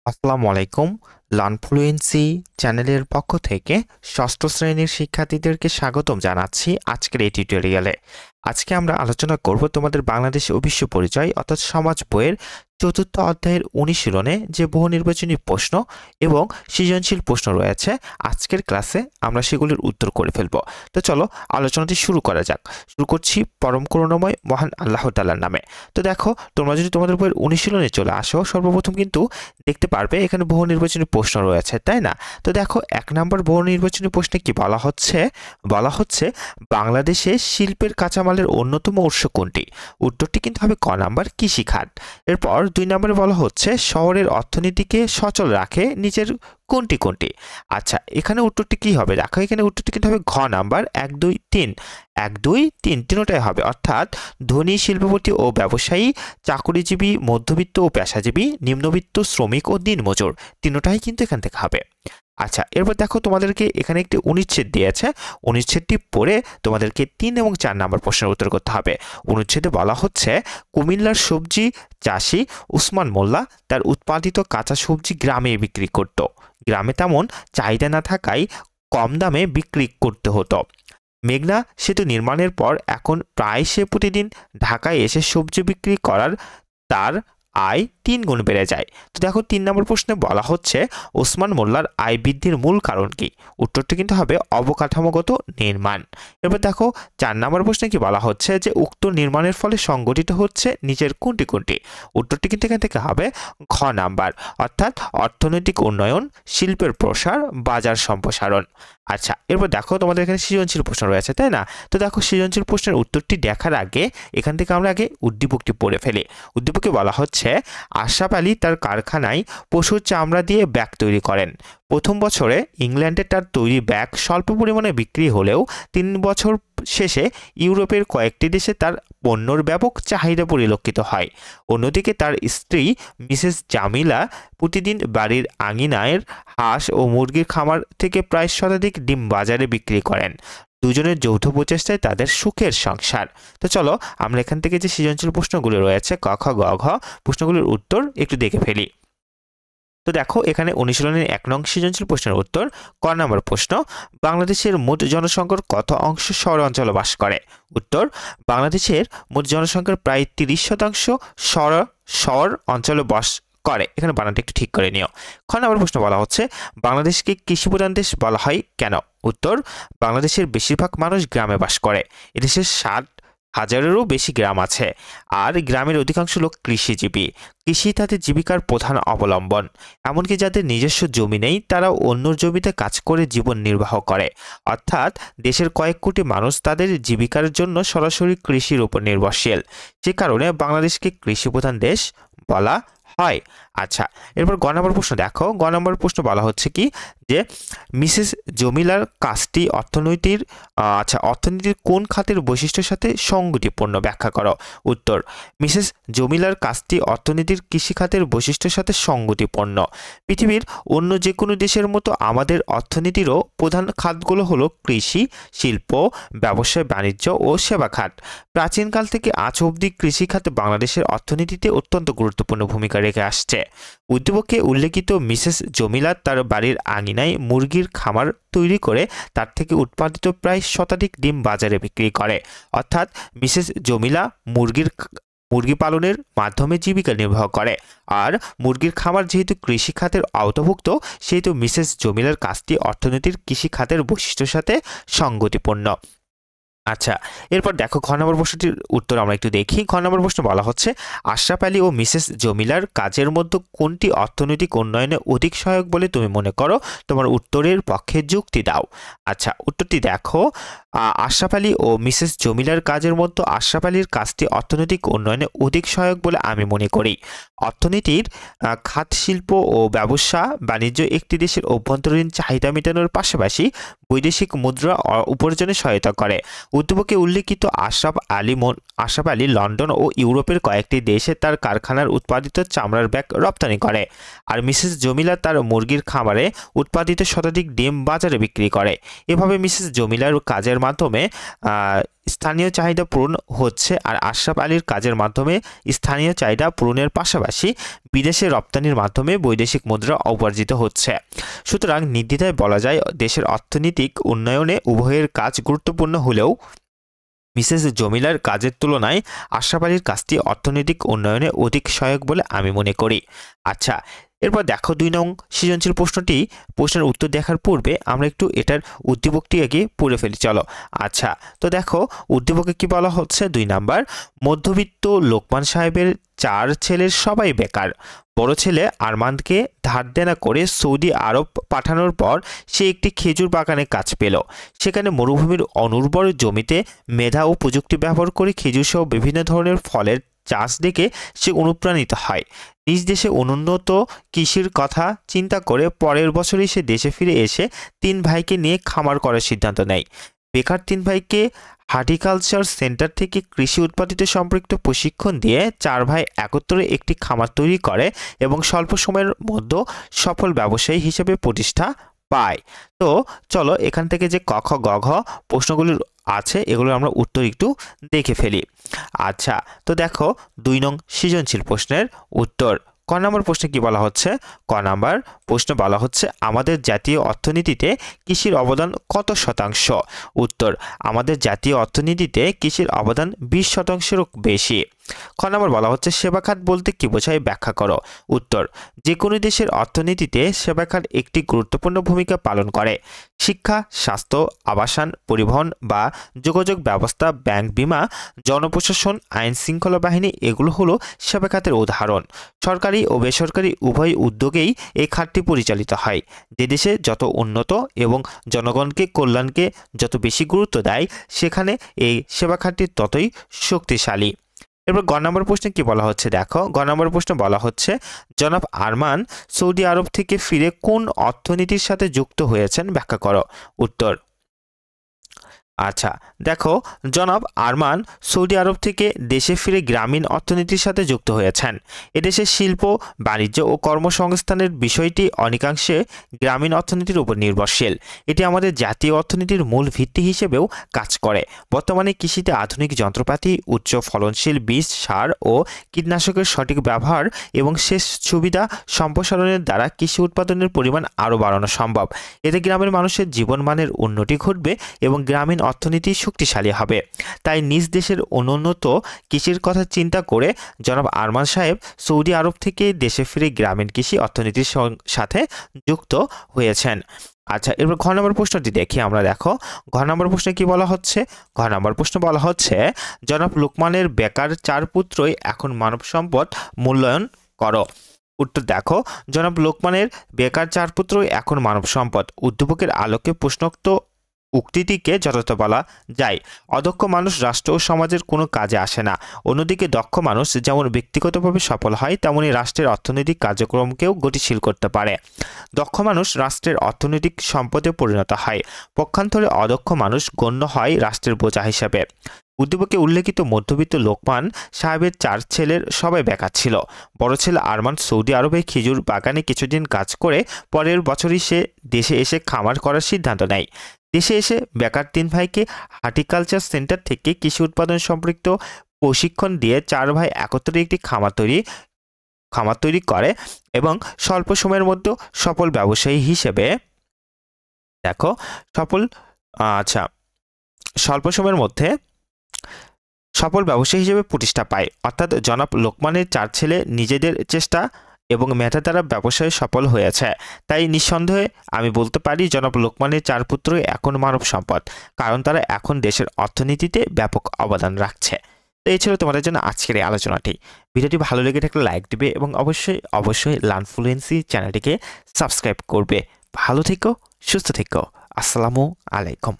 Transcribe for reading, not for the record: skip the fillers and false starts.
আসসালামু আলাইকুম। Learn fluency চ্যানেলের পক্ষ থেকে ষষ্ঠ শ্রেণীর শিক্ষার্থীদেরকে স্বাগতম জানাচ্ছি আজকের এই টিউটোরিয়ালে। আজকে আমরা আলোচনা করব তোমাদের বাংলাদেশ ও বিশ্ব পরিচয় অর্থাৎ সমাজ বইয়ের চতুর্থ অধ্যায়ের অনুশীলনে যে বহু নির্বাচনী প্রশ্ন এবং সৃজনশীল প্রশ্ন রয়েছে। আজকের ক্লাসে আমরা সেগুলির উত্তর করে ফেলব। তো চলো আলোচনাটি শুরু করা যাক। শুরু করছি পরম করুণাময় মহান আল্লাহ তাআলার নামে। তো দেখো, তোমরা যদি তোমাদের বইয়ের অনুশীলনে চলে আসো, সর্বপ্রথম কিন্তু দেখতে পারবে এখানে বহু নির্বাচনী প্রশ্ন রয়েছে, তাই না? তো দেখো, 1 নম্বর বহু নির্বাচনী প্রশ্নে কি বলা হচ্ছে বাংলাদেশে শিল্পের কাঁচামালের অন্যতম উৎস কোনটি? উত্তরটি কিন্তু হবে ক নাম্বার, কৃষিখাত। এরপর 2 নম্বরে বলা হচ্ছে শহরের অর্থনীতিকে সচল রাখে নিচের কোনটি? আচ্ছা, এখানে উত্তরটি কি হবে? দেখো, এখানে উত্তরটি কিন্তু হবে ঘ নাম্বার 1 2 3 1 2 3 তিনটাই হবে, অর্থাৎ ধনী, শিল্পপতি ও ব্যবসায়ী, চাকরিজীবী, মধ্যবিত্ত ও পেশাজীবী, নিম্নবিত্ত, শ্রমিক ও দিনমজুর, তিনটাই কিন্তু এখান থেকে হবে। আচ্ছা, এরপর দেখো, তোমাদেরকে এখানে একটি অনুচ্ছেদ দিয়েছে। অনুচ্ছেদটি পড়ে তোমাদেরকে 3 এবং 4 নম্বর প্রশ্নের উত্তর করতে হবে। অনুচ্ছেদে বলা হচ্ছে কুমিল্লার সবজি চাষী উসমান মোল্লা তার উৎপাদিত কাঁচা সবজি গ্রামে বিক্রি করত। গ্রামে তেমন চাহিদা না থাকায় কম দামে বিক্রি করতে হতো। মেঘনা সেতু নির্মাণের পর এখন প্রায় সে প্রতিদিন ঢাকায় এসে সবজি বিক্রি করার তার আয় 3 গুণ বেড়ে যায়। তো দেখো, 3 নম্বর প্রশ্নে বলা হচ্ছে ওসমান মোল্লার আয় বৃদ্ধির মূল কারণ কি? উত্তরটি কিন্তু হবে অবকাঠামোগত নির্মাণ। এরপর দেখো, 4 নম্বর প্রশ্নে কি বলা হচ্ছে যে উক্ত নির্মাণের ফলে সংগঠিত হচ্ছে নিচের কোনটি? উত্তরটি কিন্তু এখান থেকে হবে ঘ নাম্বার, অর্থাৎ অর্থনৈতিক উন্নয়ন, শিল্পের প্রসার, বাজার সম্প্রসারণ। আচ্ছা, এরপর দেখো, তোমাদের এখানে সৃজনশীল প্রশ্ন রয়েছে, তাই না? তো দেখো, সৃজনশীল প্রশ্নের উত্তরটি দেখার আগে এখান থেকে আমরা আগে উদ্দীপকটি পড়ে ফেলি। উদ্দীপকে বলা হচ্ছে আশরাফ আলী তার কারখানায় পশুর চামড়া দিয়ে ব্যাগ তৈরি করেন। প্রথম বছরে ইংল্যান্ডে তার তৈরি ব্যাগ স্বল্প পরিমাণে বিক্রি হলেও 3 বছর শেষে ইউরোপের কয়েকটি দেশে তার পণ্যর ব্যাপক চাহিদা পরিলক্ষিত হয়। অন্যদিকে তার স্ত্রী মিসেস জামিলা প্রতিদিন বাড়ির আঙিনায় হাঁস ও মুরগির খামার থেকে প্রায় শতাধিক ডিম বাজারে বিক্রি করেন। দুজনের যৌথ প্রচেষ্টায় তাদের সুখের সংসার। তো চলো আমরা এখান থেকে যে সৃজনশীল প্রশ্নগুলো রয়েছে ক খ গ ঘ প্রশ্নগুলোর উত্তর একটু দেখে ফেলি। তো দেখো, এখানে অনুশীলনের 1 নং সৃজনশীল প্রশ্নের উত্তর ক নম্বর প্রশ্ন, বাংলাদেশের মোট জনসংখ্যার কত অংশ শহর অঞ্চলে বাস করে? উত্তর, বাংলাদেশের মোট জনসংখ্যার প্রায় 30% শহর অঞ্চলে বাস করে। এখানে বানানটা একটু ঠিক করে নিও। খ নম্বর প্রশ্ন বলা হচ্ছে বাংলাদেশকে কৃষিপ্রধান দেশ বলা হয় কেন? উত্তর, বাংলাদেশের বেশিরভাগ মানুষ গ্রামে বাস করে। এদেশের 60,000-এরও বেশি গ্রাম আছে, আর গ্রামের অধিকাংশ লোক কৃষিজীবী। কৃষি তাদের জীবিকার প্রধান অবলম্বন। এমনকি যাদের নিজস্ব জমি নেই তারাও অন্যর জমিতে কাজ করে জীবন নির্বাহ করে। অর্থাৎ দেশের কয়েক কোটি মানুষ তাদের জীবিকার জন্য সরাসরি কৃষির উপর নির্ভরশীল। যে কারণে বাংলাদেশকে কৃষিপ্রধান দেশ বলা হয়। আচ্ছা, এরপর গ নম্বর প্রশ্ন দেখো। গ নম্বর প্রশ্ন বলা হচ্ছে কি যে মিসেস জমিলার কাজটি অর্থনীতির কোন খাতের বৈশিষ্ট্যের সাথে সঙ্গতিপূর্ণ? ব্যাখ্যা করো। উত্তর, মিসেস জমিলার কাজটি অর্থনীতির কৃষি খাতের বৈশিষ্ট্যের সাথে সঙ্গতিপূর্ণ। পৃথিবীর অন্য যে কোনো দেশের মতো আমাদের অর্থনীতিরও প্রধান খাতগুলো হলো কৃষি, শিল্প, ব্যবসা, বাণিজ্য ও সেবা খাত। প্রাচীনকাল থেকে আজ অবধি কৃষি খাত বাংলাদেশের অর্থনীতিতে অত্যন্ত গুরুত্বপূর্ণ ভূমিকা রেখে আসছে। উদ্দীপকে উল্লেখিত মিসেস জমিলা তার বাড়ির আঙিনায় মুরগির খামার তৈরি করে তার থেকে উৎপাদিত প্রায় শতাধিক ডিম বাজারে বিক্রি করে। অর্থাৎ মিসেস জমিলা মুরগি পালনের মাধ্যমে জীবিকা নির্বাহ করে। আর মুরগির খামার যেহেতু কৃষি খাতের আওতাভুক্ত, সেহেতু মিসেস জমিলার কাজটি অর্থনীতির কৃষি খাতের বৈশিষ্ট্যের সাথে সঙ্গতিপূর্ণ। আচ্ছা, এরপর দেখো, ঘ নম্বর প্রশ্নটির উত্তর আমরা একটু দেখি। ঘ নম্বর প্রশ্ন বলা হচ্ছে আশরাফ আলী ও মিসেস জমিলার কাজের মধ্যে কোনটি অর্থনৈতিক উন্নয়নে অধিক সহায়ক বলে তুমি মনে করো? তোমার উত্তরের পক্ষে যুক্তি দাও। আচ্ছা, উত্তরটি দেখো, আশরাফ আলী ও মিসেস জমিলার কাজের মধ্যে আশরাফ আলীর কাজটি অর্থনৈতিক উন্নয়নে অধিক সহায়ক বলে আমি মনে করি। অর্থনীতির খাত শিল্প ও ব্যবসা বাণিজ্য একটি দেশের অভ্যন্তরীণ চাহিদা মেটানোর পাশাপাশি বৈদেশিক মুদ্রা উপার্জনে সহায়তা করে। উদ্দীপকে উল্লেখিত আশরাফ আলী লন্ডন ও ইউরোপের কয়েকটি দেশে তার কারখানার উৎপাদিত চামড়ার ব্যাগ রপ্তানি করে। আর মিসেস জমিলা তার মুরগির খামারে উৎপাদিত শতাধিক ডিম বাজারে বিক্রি করে। এভাবে মিসেস জমিলার কাজের মাধ্যমে স্থানীয় চাহিদা পূরণ হচ্ছে, আর আশরাফ আলীর কাজের মাধ্যমে স্থানীয় চাহিদা পূরণের পাশাপাশি বিদেশে রপ্তানির মাধ্যমে বৈদেশিক মুদ্রা উপার্জিত হচ্ছে। সুতরাং নির্দ্বিধায় বলা যায় দেশের অর্থনৈতিক উন্নয়নে উভয়ের কাজ গুরুত্বপূর্ণ হলেও মিসেস জমিলার কাজের তুলনায় আশরাফ আলীর কাজটি অর্থনৈতিক উন্নয়নে অধিক সহায়ক বলে আমি মনে করি। আচ্ছা, এরপর দেখো 2 নং সৃজনশীল প্রশ্নের উত্তর দেখার পূর্বে আমরা একটু এটার উদ্দীপকটি আগে পড়ে ফেলি, চলো। আচ্ছা, তো দেখো উদ্দীপকে কি বলা হচ্ছে। 2 নাম্বার, মধ্যবিত্ত লোকমান সাহেবের 4 ছেলের সবাই বেকার। বড় ছেলে আরমানকে ধার দেনা করে সৌদি আরব পাঠানোর পর সে একটি খেজুর বাগানে কাজ পেল। সেখানে মরুভূমির অনুর্বর জমিতে মেধা ও প্রযুক্তি ব্যবহার করে খেজুর সহ বিভিন্ন ধরনের ফলের চাষ দেখে সে অনুপ্রাণিত হয়। নিজ দেশে অনুন্নত কৃষির কথা চিন্তা করে পরের বছরই সে দেশে ফিরে এসে 3 ভাইকে নিয়ে খামার করার সিদ্ধান্ত নেয়। বেকার 3 ভাইকে হর্টিকালচার সেন্টার থেকে কৃষি উৎপাদিত সম্পর্কিত প্রশিক্ষণ দিয়ে 4 ভাই একত্রে একটি খামার তৈরি করে এবং স্বল্প সময়ের মধ্যে সফল ব্যবসায়ী হিসেবে প্রতিষ্ঠা পায়। তো চলো এখান থেকে যে ক খ গ ঘ প্রশ্নগুলো আছে এগুলোর আমরা উত্তর একটু দেখে ফেলি। আচ্ছা, তো দেখো 2 নং সৃজনশীল প্রশ্নের উত্তর। ক নম্বর প্রশ্নে কি বলা হচ্ছে? ক নম্বর প্রশ্ন বলা হচ্ছে আমাদের জাতীয় অর্থনীতিতে কৃষির অবদান কত শতাংশ? উত্তর, আমাদের জাতীয় অর্থনীতিতে কৃষির অবদান 20%-এরও বেশি। খ নম্বর বলা হচ্ছে সেবা খাত বলতে কি বোঝায়, ব্যাখ্যা করো। উত্তর, যে কোনো দেশের অর্থনীতিতে সেবা খাত একটি গুরুত্বপূর্ণ ভূমিকা পালন করে। শিক্ষা, স্বাস্থ্য, আবাসন, পরিবহন বা যোগাযোগ ব্যবস্থা, ব্যাংক, বীমা, জনপ্রশাসন, আইন শৃঙ্খলা বাহিনী এগুলো হলো সেবা খাতের উদাহরণ। সরকারি ও বেসরকারি উভয় উদ্যোগেই এই খাতটি পরিচালিত হয়। যে দেশে যত উন্নত এবং জনগণকে কল্যাণকে যত বেশি গুরুত্ব দেয় সেখানে এই সেবা খাতটি ততই শক্তিশালী। এরপর গ নম্বর প্রশ্নে কি বলা হচ্ছে দেখো। গ নম্বর প্রশ্নে বলা হচ্ছে জনাব আরমান সৌদি আরব থেকে ফিরে কোন অর্থনীতির সাথে যুক্ত হয়েছেন, ব্যাখ্যা করো। উত্তর, আচ্ছা দেখো জনাব আরমান সৌদি আরব থেকে দেশে ফিরে গ্রামীণ অর্থনীতির সাথে যুক্ত হয়েছেন। এদেশে শিল্প, বাণিজ্য ও কর্মসংস্থানের বিষয়টি অনেকাংশে গ্রামীণ অর্থনীতির উপর নির্ভরশীল। এটি আমাদের জাতীয় অর্থনীতির মূল ভিত্তি হিসেবেও কাজ করে। বর্তমানে কৃষিতে আধুনিক যন্ত্রপাতি, উচ্চ ফলনশীল বীজ, সার ও কীটনাশকের সঠিক ব্যবহার এবং সেচ সুবিধা সম্প্রসারণের দ্বারা কৃষি উৎপাদনের পরিমাণ আরও বাড়ানো সম্ভব। এতে গ্রামের মানুষের জীবনমানের উন্নতি ঘটবে এবং গ্রামীণ অর্থনীতি শক্তিশালী হবে। তাই নিজ দেশের অনুন্নত কৃষির কথা চিন্তা করে জনাব আরমান সাহেব সৌদি আরব থেকে দেশে ফিরে গ্রামীণ কৃষি অর্থনীতির সাথে যুক্ত হয়েছেন। আচ্ছা, এরপর ঘ নম্বর প্রশ্নটি দেখি আমরা। দেখো ঘ নম্বর প্রশ্নে কি বলা হচ্ছে। ঘ নম্বর প্রশ্ন বলা হচ্ছে জনাব লোকমানের বেকার 4 পুত্রই এখন মানব সম্পদ মূল্যায়ন করো। উত্তর দেখো জনাব লোকমানের বেকার 4 পুত্রই এখন মানব সম্পদ উদ্দীপকের আলোকে প্রশ্নোক্ত উক্তিটিকে যথার্থ বলা যায়। অদক্ষ মানুষ রাষ্ট্র ও সমাজের কোনো কাজে আসে না। অন্যদিকে দক্ষ মানুষ যেমন ব্যক্তিগতভাবে সফল হয় তেমনি রাষ্ট্রের অর্থনৈতিক কার্যক্রমকেও গতিশীল করতে পারে। দক্ষ মানুষ রাষ্ট্রের অর্থনৈতিক সম্পদে পরিণত হয়। পক্ষান্তরে অদক্ষ মানুষ গণ্য হয় রাষ্ট্রের বোঝা হিসেবে। উদ্দীপকে উল্লেখিত মধ্যবিত্ত লোকমান সাহেবের 4 ছেলের সবাই বেকার ছিল। বড় ছেলে আরমান সৌদি আরবে খেজুর বাগানে কিছুদিন কাজ করে পরের বছরই সে দেশে এসে খামার করার সিদ্ধান্ত নেয়। দেশে এসে বেকার 3 ভাইকে হর্টিকালচার সেন্টার থেকে কৃষি উৎপাদন সম্পর্কিত প্রশিক্ষণ দিয়ে 4 ভাই একত্রে একটি খামার তৈরি করে এবং স্বল্প সময়ের মধ্যে সফল ব্যবসায়ী হিসেবে প্রতিষ্ঠা পায়। অর্থাৎ জনাব লোকমানের 4 ছেলে নিজেদের চেষ্টা এবং মেধা দ্বারা ব্যবসায় সফল হয়েছে। তাই নিঃসন্দেহে আমি বলতে পারি জনাব লোকমানের 4 পুত্রই এখন মানব সম্পদ, কারণ তারা এখন দেশের অর্থনীতিতে ব্যাপক অবদান রাখছে। তো এই ছিল তোমাদের জন্য আজকের এই আলোচনাটি। ভিডিওটি ভালো লেগে থাকলে লাইক দিবে এবং অবশ্যই লার্নফ্লুয়েন্সি চ্যানেলটিকে সাবস্ক্রাইব করবে। ভালো থেকো, সুস্থ থেকো। আসসালামু আলাইকুম।